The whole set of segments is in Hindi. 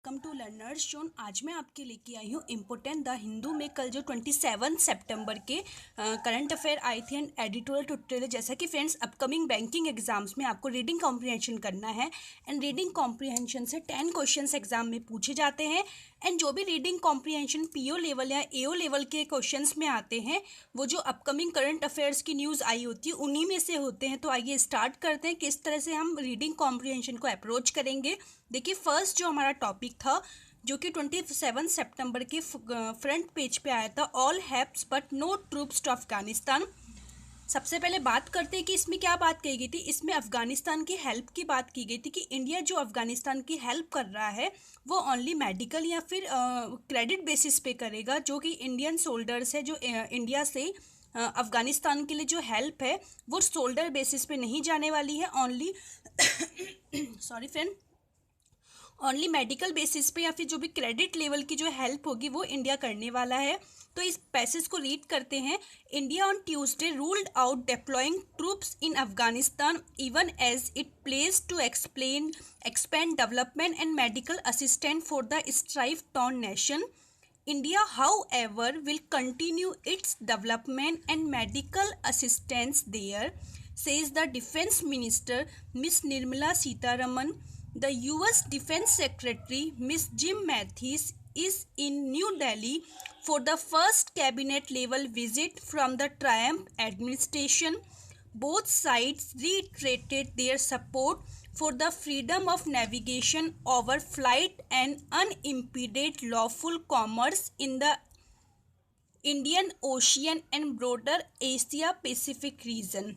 Welcome to learners zone. आज मैं आपके लेके आई हूँ इम्पोर्टेंट द हिंदू में कल जो 27 सितंबर के करंट अफेयर आई थी एंड एडिटोरियल ट्यूटोरियल। जैसा कि फ्रेंड्स अपकमिंग बैंकिंग एग्जाम्स में आपको रीडिंग कॉम्प्रिहेंशन करना है एंड रीडिंग कॉम्प्रिहेंशन से 10 क्वेश्चंस एग्जाम में पूछे जाते हैं एंड जो भी रीडिंग कॉम्प्रिहेंशन पीओ लेवल या एओ लेवल के क्वेश्चंस में आते हैं वो जो अपकमिंग करंट अफेयर्स की न्यूज़ आई होती है उन्हीं में से होते हैं। तो आइए स्टार्ट करते हैं किस तरह से हम रीडिंग कॉम्प्रिहेंशन को अप्रोच करेंगे। देखिए फर्स्ट जो हमारा टॉपिक था जो कि 27 सितंबर के फ्रंट पेज पे आया था, all helps but no troops to Afghanistan. सबसे पहले बात करते हैं कि इसमें क्या बात कही गई थी। इसमें अफगानिस्तान की हेल्प की बात की गई थी कि इंडिया जो अफगानिस्तान की हेल्प कर रहा है वो ओनली मेडिकल या फिर क्रेडिट बेसिस पे करेगा। जो कि इंडियन सोल्जर्स है जो इंडिया से अफगानिस्तान के लिए जो हेल्प है वो सोल्डर बेसिस पे नहीं जाने वाली है, only sorry friend, only medical basis पे या फिर जो भी क्रेडिट लेवल की जो हेल्प होगी वो इंडिया करने वाला है। तो इस पैसेज को रीड करते हैं। India on Tuesday ruled out deploying troops in Afghanistan even as it plays to expand development and medical assistant for the strife torn nation. India, however, will continue its development and medical assistance there, says the Defense Minister, Ms. Nirmala Sitharaman. The US Defense Secretary, Ms. Jim Mattis, is in New Delhi for the first cabinet level visit from the Trump administration. Both sides reiterated their support for the freedom of navigation over flight and unimpeded lawful commerce in the Indian Ocean and broader Asia Pacific region।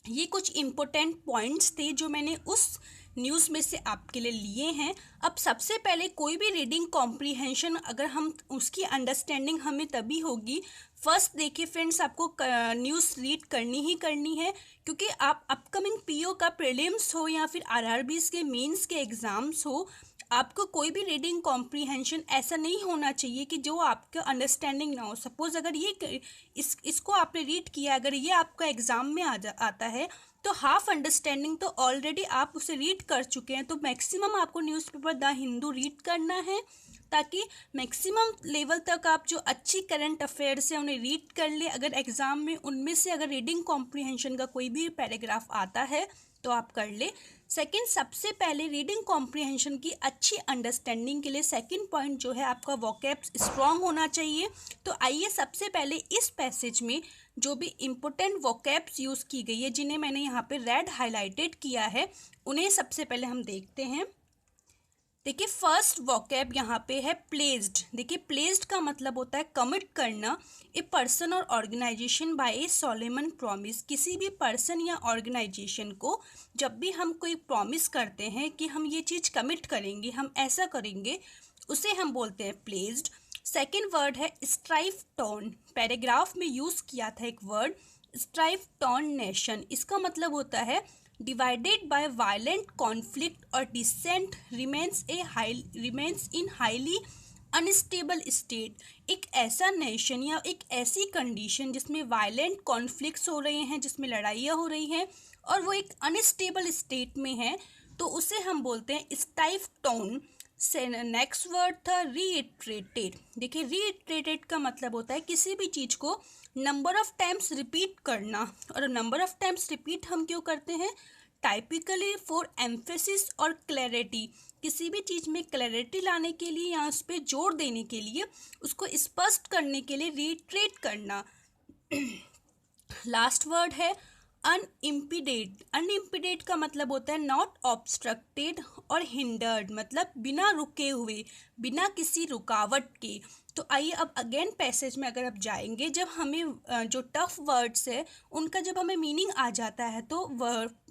ये कुछ इम्पोर्टेंट पॉइंट्स थे जो मैंने उस न्यूज़ में से आपके लिए लिए हैं। अब सबसे पहले कोई भी रीडिंग कॉम्प्रिहेंशन अगर हम उसकी अंडरस्टैंडिंग हमें तभी होगी। फर्स्ट देखिए फ्रेंड्स, आपको न्यूज़ रीड करनी ही करनी है क्योंकि आप अपकमिंग पीओ का प्रीलिम्स हो या फिर आरआरबीज के मेंस के एग्ज़ाम्स हो, आपको कोई भी रीडिंग कॉम्प्रिहेंशन ऐसा नहीं होना चाहिए कि जो आपका अंडरस्टैंडिंग ना हो। सपोज अगर ये इसको आपने रीड किया, अगर ये आपका एग्ज़ाम में आता है तो हाफ अंडरस्टैंडिंग तो ऑलरेडी आप उसे रीड कर चुके हैं। तो मैक्सिमम आपको न्यूज़पेपर द हिंदू रीड करना है ताकि मैक्सिमम लेवल तक आप जो अच्छी करंट अफेयर्स है उन्हें रीड कर ले। अगर एग्ज़ाम में उनमें से अगर रीडिंग कॉम्प्रिहेंशन का कोई भी पैराग्राफ आता है तो आप कर ले। सेकंड, सबसे पहले रीडिंग कॉम्प्रिहेंशन की अच्छी अंडरस्टैंडिंग के लिए सेकंड पॉइंट जो है आपका वोकैब्स स्ट्रॉन्ग होना चाहिए। तो आइए सबसे पहले इस पैसेज में जो भी इम्पोर्टेंट वोकैब्स यूज़ की गई है जिन्हें मैंने यहाँ पे रेड हाईलाइटेड किया है उन्हें सबसे पहले हम देखते हैं। देखिए फर्स्ट वोकैब यहाँ पे है प्लेस्ड। देखिए प्लेस्ड का मतलब होता है कमिट करना। ए पर्सन और ऑर्गेनाइजेशन बाय ए सोलेमन प्रॉमिस। किसी भी पर्सन या ऑर्गेनाइजेशन को जब भी हम कोई प्रॉमिस करते हैं कि हम ये चीज़ कमिट करेंगे, हम ऐसा करेंगे, उसे हम बोलते हैं प्लेस्ड। सेकेंड वर्ड है स्ट्राइव टॉर्न। पैराग्राफ में यूज़ किया था एक वर्ड स्ट्राइव टॉर्न नेशन। इसका मतलब होता है divided by violent conflict or dissent remains in highly unstable state। एक ऐसा नेशन या एक ऐसी कंडीशन जिसमें वायलेंट कॉन्फ्लिक्ट्स हो रहे हैं, जिसमें लड़ाइयाँ हो रही हैं और वो एक अनस्टेबल स्टेट में है, तो उसे हम बोलते हैं स्टाइफ टोन। नेक्स्ट वर्ड था रीइटरेटेड। देखिए रीइटरेटेड का मतलब होता है किसी भी चीज़ को नंबर ऑफ टाइम्स रिपीट करना। और नंबर ऑफ टाइम्स रिपीट हम क्यों करते हैं? टाइपिकली फॉर एम्फेसिस और क्लैरिटी। किसी भी चीज़ में क्लैरिटी लाने के लिए या उस पर जोर देने के लिए, उसको स्पष्ट करने के लिए रीइटरेट करना। लास्ट वर्ड है अनइम्पीडेड। अनइम्पीडेड का मतलब होता है नॉट ऑब्स्ट्रक्टेड और हिंडर्ड, मतलब बिना रुके हुए, बिना किसी रुकावट के। तो आइए अब अगेन पैसेज में अगर आप जाएंगे, जब हमें जो टफ वर्ड्स है उनका जब हमें मीनिंग आ जाता है तो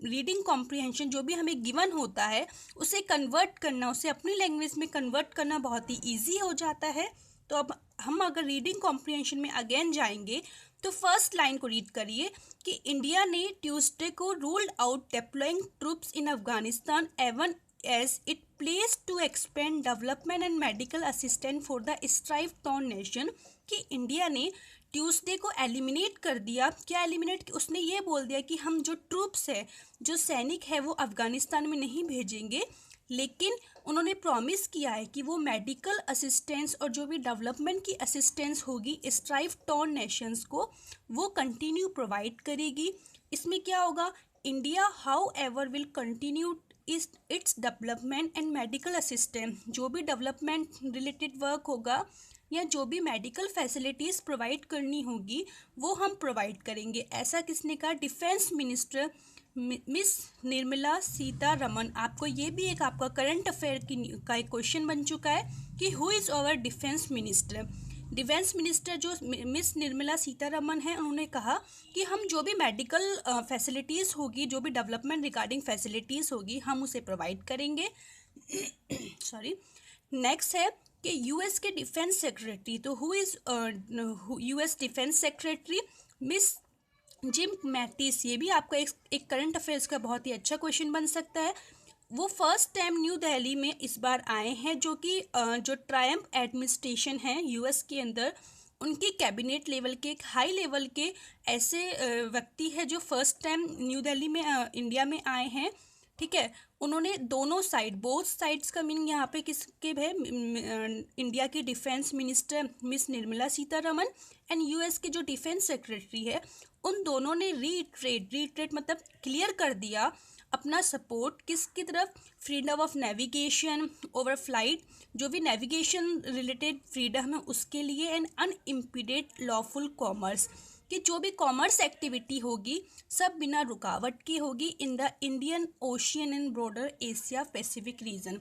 रीडिंग कॉम्प्रिहेंशन जो भी हमें गिवन होता है उसे कन्वर्ट करना, उसे अपनी लैंग्वेज में कन्वर्ट करना बहुत ही ईजी हो जाता है। तो अब हम अगर रीडिंग कॉम्प्रिहेंशन में अगेन जाएंगे तो फर्स्ट लाइन को रीड करिए कि इंडिया ने ट्यूसडे को ruled out deploying troops in Afghanistan even as it plays to expand development and medical assistant for the strife torn nation. कि इंडिया ने ट्यूसडे को एलिमिनेट कर दिया। क्या एलिमिनेट? उसने ये बोल दिया कि हम जो ट्रूप्स है, जो सैनिक है वो अफगानिस्तान में नहीं भेजेंगे, लेकिन उन्होंने प्रॉमिस किया है कि वो मेडिकल असिस्टेंस और जो भी डेवलपमेंट की असिस्टेंस होगी स्ट्राइव टॉर्न नेशंस को, वो कंटिन्यू प्रोवाइड करेगी। इसमें क्या होगा, India how ever will continue its development and medical assistance, जो भी डेवलपमेंट रिलेटेड वर्क होगा या जो भी मेडिकल फैसिलिटीज़ प्रोवाइड करनी होगी वो हम प्रोवाइड करेंगे। ऐसा किसने कहा, defence minister miss Nirmala Sitharaman. आपको ये भी एक आपका करंट अफेयर का एक क्वेश्चन बन चुका है कि who is our defence minister. Defence minister जो मिस निर्मला सीतारमन है, उन्होंने कहा कि हम जो भी मेडिकल फैसिलिटीज़ होगी, जो भी डेवलपमेंट रिगार्डिंग फैसिलिटीज़ होगी, हम उसे प्रोवाइड करेंगे। सॉरी। नेक्स्ट है कि यूएस के डिफेंस सेक्रेटरी, तो who is US defence secretary, miss Jim Mattis. ये भी आपका एक करंट अफेयर्स का बहुत ही अच्छा क्वेश्चन बन सकता है। वो फर्स्ट टाइम न्यू दिल्ली में इस बार आए हैं, जो कि जो ट्रायम्फ एडमिनिस्ट्रेशन है यूएस के अंदर, उनकी कैबिनेट लेवल के एक हाई लेवल के ऐसे व्यक्ति है जो फर्स्ट टाइम न्यू दिल्ली में इंडिया में आए हैं। ठीक है, उन्होंने दोनों साइड, बोथ साइड्स का मीनिंग यहाँ पे किसके है, इंडिया की defence minister miss Nirmala Sitharaman and US के जो डिफेंस सेक्रेटरी है, उन दोनों ने रीट्रेट मतलब क्लियर कर दिया अपना सपोर्ट किसकी तरफ, freedom of navigation over flight, जो भी नेविगेशन रिलेटेड फ्रीडम है उसके लिए, एंड अनइम्पीडेड लॉफुल कॉमर्स, कि जो भी कॉमर्स एक्टिविटी होगी सब बिना रुकावट की होगी in the Indian ocean and broader Asia Pacific region.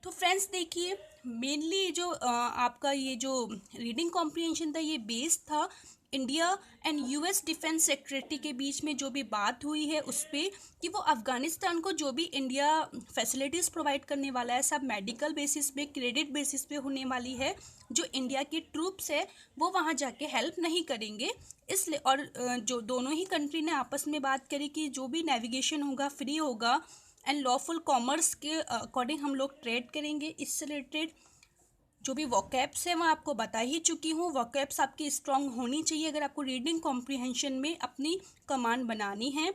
तो फ्रेंड्स देखिए, मेनली जो आपका ये जो रीडिंग कॉम्प्रिहेंशन था, ये बेस्ड था India and US defence secretary के बीच में जो भी बात हुई है उस पर, कि वो अफ़गानिस्तान को जो भी इंडिया फैसिलिटीज़ प्रोवाइड करने वाला है सब मेडिकल बेसिस पे, क्रेडिट बेसिस पे होने वाली है। जो इंडिया की ट्रूप्स है वो वहाँ जाके हेल्प नहीं करेंगे, इसलिए। और जो दोनों ही कंट्री ने आपस में बात करी कि जो भी नेविगेशन होगा फ्री होगा एंड लॉफुल कॉमर्स के अकॉर्डिंग हम लोग ट्रेड करेंगे। इससे रिलेटेड जो भी वोकैब्स है मैं आपको बता ही चुकी हूँ। वोकैब्स आपकी स्ट्रांग होनी चाहिए अगर आपको रीडिंग कॉम्प्रिहेंशन में अपनी कमांड बनानी है।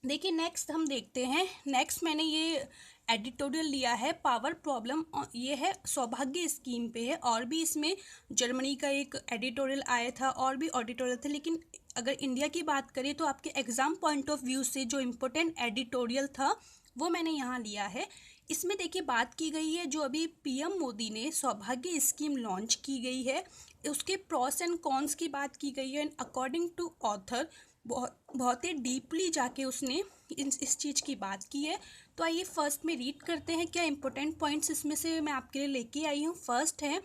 देखिए नेक्स्ट हम देखते हैं। नेक्स्ट मैंने ये एडिटोरियल लिया है पावर प्रॉब्लम, ये है सौभाग्य स्कीम पे है, और भी इसमें जर्मनी का एक एडिटोरियल आया था और भी ऑडिटोरियल थे, लेकिन अगर इंडिया की बात करें तो आपके एग्जाम पॉइंट ऑफ व्यू से जो इम्पोर्टेंट एडिटोरियल था वो मैंने यहाँ लिया है। इसमें देखिए बात की गई है जो अभी पीएम मोदी ने सौभाग्य स्कीम लॉन्च की गई है, उसके प्रॉस एंड कॉन्स की बात की गई है, एंड अकॉर्डिंग टू ऑथर बहुत ही डीपली जाके उसने इस चीज़ की बात की है। तो आइए फर्स्ट में रीड करते हैं क्या इंपॉर्टेंट पॉइंट्स इसमें से मैं आपके लिए लेके आई हूँ। फर्स्ट है,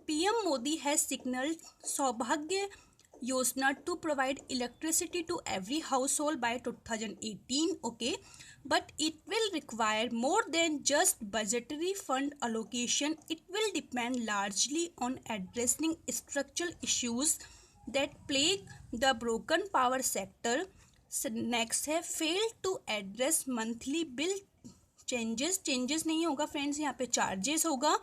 PM Modi has signalled Saubhagya Yojana to provide electricity to every household by 2018, okay, but it will require more than just budgetary fund allocation. It will depend largely on addressing structural issues that plague the broken power sector. Next है, fail to address monthly bill changes नहीं होगा फ्रेंड्स, यहाँ पे चार्जेस होगा।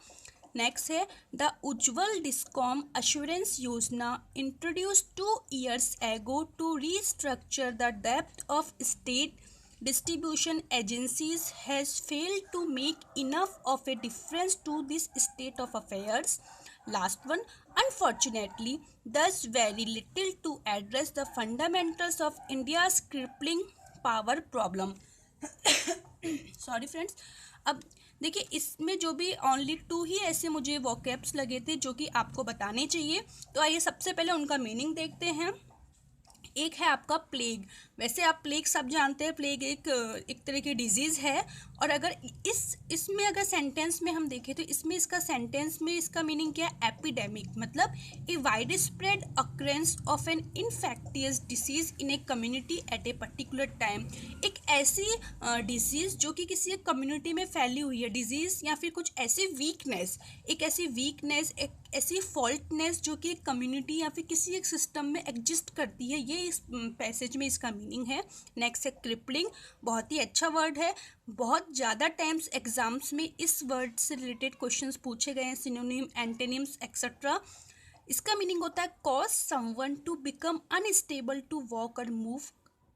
नेक्स्ट है, द उज्ज्वल डिस्कॉम अश्योरेंस योजना introduced 2 years ago to restructure the depth of state distribution agencies has failed to make enough of a difference to this state of affairs. Last one, unfortunately, does very little to address the fundamentals of India's crippling power problem. Sorry friends. अब देखिए इसमें जो भी ओनली 2 ही ऐसे मुझे वोकैब्स लगे थे जो कि आपको बताने चाहिए, तो आइए सबसे पहले उनका मीनिंग देखते हैं। एक है आपका प्लेग। वैसे आप प्लेग सब जानते हैं, प्लेग एक तरह की डिजीज़ है, और अगर इसमें अगर सेंटेंस में हम देखें तो इसमें इसका सेंटेंस में इसका मीनिंग क्या है, एपिडेमिक, मतलब a wide spread occurrence of an infectious disease in a community at a particular time. एक ऐसी डिजीज़ जो कि किसी एक कम्युनिटी में फैली हुई है, डिजीज़ या फिर कुछ ऐसी वीकनेस, एक ऐसी फॉल्टनेस जो कि एक कम्युनिटी या फिर किसी एक सिस्टम में एग्जिस्ट करती है, ये इस पैसेज में इसका मीनिंग है। नेक्स्ट है क्रिपलिंग, बहुत ही अच्छा वर्ड है, बहुत ज़्यादा टाइम्स एग्जाम्स में इस वर्ड से रिलेटेड क्वेश्चंस पूछे गए हैं, सिनोनिम, एंटोनिम्स एक्सेट्रा। इसका मीनिंग होता है cause someone to become unstable to walk और मूव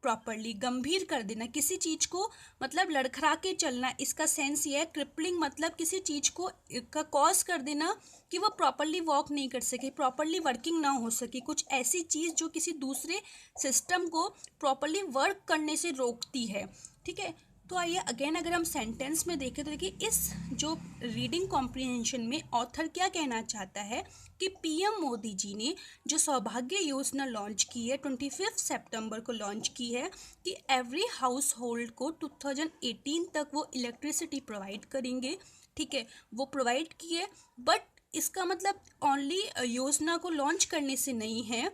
प्रॉपरली, गंभीर कर देना किसी चीज़ को, मतलब लड़खड़ा के चलना, इसका सेंस ये है। क्रिपलिंग मतलब किसी चीज़ को का कॉज कर देना कि वो प्रॉपरली वॉक नहीं कर सके, प्रॉपरली वर्किंग ना हो सके, कुछ ऐसी चीज़ जो किसी दूसरे सिस्टम को प्रॉपरली वर्क करने से रोकती है, ठीक है। तो आइए अगेन अगर हम सेंटेंस में देखें तो देखिए इस जो रीडिंग कॉम्प्रिहेंशन में ऑथर क्या कहना चाहता है कि पीएम मोदी जी ने जो सौभाग्य योजना लॉन्च की है, 25 सितंबर को लॉन्च की है, कि एवरी हाउस होल्ड को 2018 तक वो इलेक्ट्रिसिटी प्रोवाइड करेंगे, ठीक है। वो प्रोवाइड किए, बट इसका मतलब ओनली योजना को लॉन्च करने से नहीं है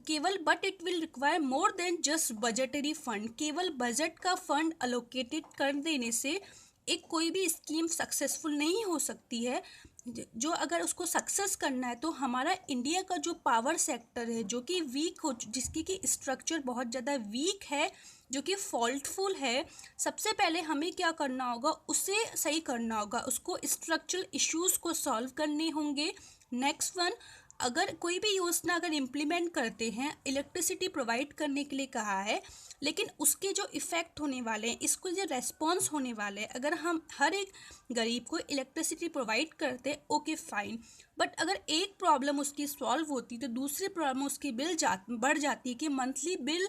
केवल, but it will require more than just budgetary fund. केवल बजट का फंड अलोकेटेड कर देने से एक कोई भी स्कीम सक्सेसफुल नहीं हो सकती है। जो अगर उसको सक्सेस करना है तो हमारा इंडिया का जो पावर सेक्टर है जो कि वीक हो, जिसकी कि स्ट्रक्चर बहुत ज़्यादा वीक है, जो कि फॉल्टफुल है, सबसे पहले हमें क्या करना होगा, उसे सही करना होगा, उसको स्ट्रक्चरल इश्यूज़ को सॉल्व करने होंगे। नेक्स्ट वन, अगर कोई भी योजना अगर इम्प्लीमेंट करते हैं, इलेक्ट्रिसिटी प्रोवाइड करने के लिए कहा है, लेकिन उसके जो इफ़ेक्ट होने वाले हैं, इसको जो रेस्पॉन्स होने वाले हैं, अगर हम हर एक गरीब को इलेक्ट्रिसिटी प्रोवाइड करते, ओके फाइन, बट अगर एक प्रॉब्लम उसकी सॉल्व होती तो दूसरी प्रॉब्लम उसकी बढ़ जाती है कि मंथली बिल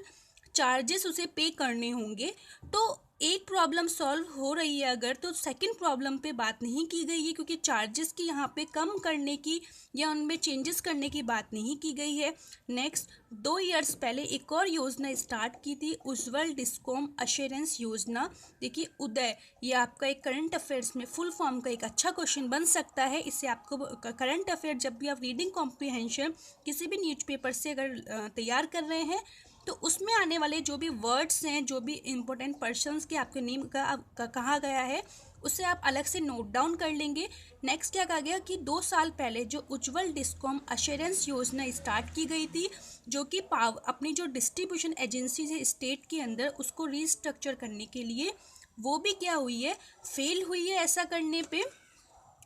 चार्जेस उसे पे करने होंगे। तो एक प्रॉब्लम सॉल्व हो रही है अगर, तो सेकंड प्रॉब्लम पे बात नहीं की गई है, क्योंकि चार्जेस की यहाँ पे कम करने की या उनमें चेंजेस करने की बात नहीं की गई है। नेक्स्ट, 2 इयर्स पहले एक और योजना स्टार्ट की थी, उज्ज्वल डिस्कॉम अश्योरेंस योजना। देखिए उदय, ये आपका एक करंट अफेयर्स में फुल फॉर्म का एक अच्छा क्वेश्चन बन सकता है। इससे आपको करंट अफेयर जब भी आप रीडिंग कॉम्प्रिहेंशन किसी भी न्यूज़पेपर से अगर तैयार कर रहे हैं तो उसमें आने वाले जो भी वर्ड्स हैं, जो भी इम्पोर्टेंट पर्सन्स के आपके नेम का कहा गया है, उससे आप अलग से नोट डाउन कर लेंगे। नेक्स्ट क्या कहा गया कि 2 साल पहले जो उज्ज्वल डिस्कॉम अश्योरेंस योजना स्टार्ट की गई थी, जो कि अपनी जो डिस्ट्रीब्यूशन एजेंसी है स्टेट के अंदर, उसको रीस्ट्रक्चर करने के लिए, वो भी क्या हुई है, फेल हुई है ऐसा करने पे।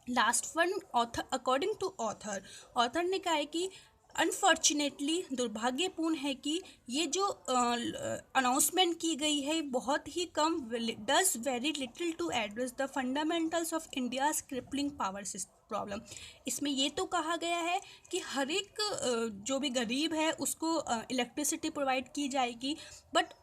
Last one, author according to author ने कहा है कि अनफॉर्चुनेटली, दुर्भाग्यपूर्ण है कि ये जो अनाउंसमेंट की गई है बहुत ही कम, does very little to address the fundamentals of India's crippling power problem. इसमें ये तो कहा गया है कि हर एक जो भी गरीब है उसको इलेक्ट्रिसिटी प्रोवाइड की जाएगी, बट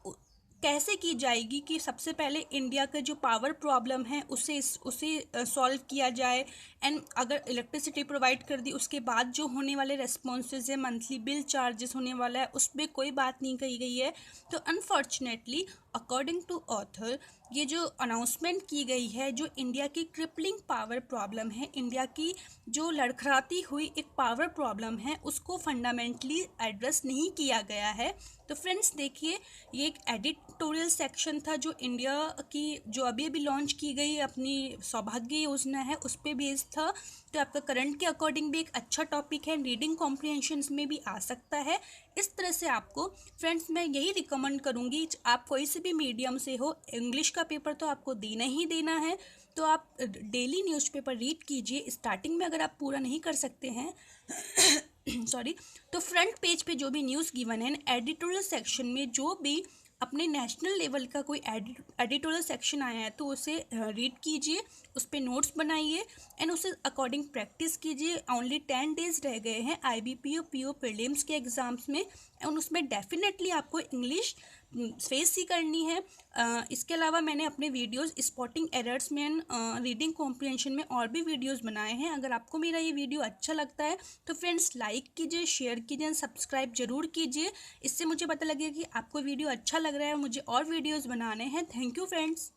कैसे की जाएगी कि सबसे पहले इंडिया का जो पावर प्रॉब्लम है उसे सॉल्व किया जाए, एंड अगर इलेक्ट्रिसिटी प्रोवाइड कर दी उसके बाद जो होने वाले रेस्पॉन्सेज है, मंथली बिल चार्जेस होने वाला है, उस पर कोई बात नहीं कही गई है। तो अनफॉर्चुनेटली अकॉर्डिंग टू ऑथर, ये जो अनाउंसमेंट की गई है, जो इंडिया की क्रिपलिंग पावर प्रॉब्लम है, इंडिया की जो लड़खड़ाती हुई एक पावर प्रॉब्लम है, उसको फंडामेंटली एड्रेस नहीं किया गया है। तो फ्रेंड्स देखिए, ये एक एडिटोरियल सेक्शन था जो इंडिया की जो अभी अभी लॉन्च की गई अपनी सौभाग्य योजना है उस पर बेस्ड था। तो आपका करंट के अकॉर्डिंग भी एक अच्छा टॉपिक है, रीडिंग कॉम्प्रिहेंशंस में भी आ सकता है। इस तरह से आपको फ्रेंड्स मैं यही रिकमेंड करूँगी, आप कोई से भी मीडियम से हो, इंग्लिश का पेपर तो आपको देना ही देना है, तो आप डेली न्यूज़पेपर रीड कीजिए। स्टार्टिंग में अगर आप पूरा नहीं कर सकते हैं सॉरी, तो फ्रंट पेज पे जो भी न्यूज़ गिवन है, एडिटोरियल सेक्शन में जो भी अपने नेशनल लेवल का कोई एडिटोरियल सेक्शन आया है तो उसे रीड कीजिए, उस पर नोट्स बनाइए एंड उसे अकॉर्डिंग प्रैक्टिस कीजिए। ओनली 10 डेज रह गए हैं IBPO PO प्रीलिम्स के एग्ज़ाम्स में, एंड उसमें डेफिनेटली आपको इंग्लिश फेस ही करनी है। इसके अलावा मैंने अपने वीडियोस स्पॉटिंग एरर्स में, रीडिंग कॉम्प्रिहेंशन में और भी वीडियोस बनाए हैं। अगर आपको मेरा ये वीडियो अच्छा लगता है तो फ्रेंड्स लाइक कीजिए, शेयर कीजिए, सब्सक्राइब जरूर कीजिए। इससे मुझे पता लगेगा कि आपको वीडियो अच्छा लग रहा है, मुझे और वीडियोस बनाने हैं। Thank you friends.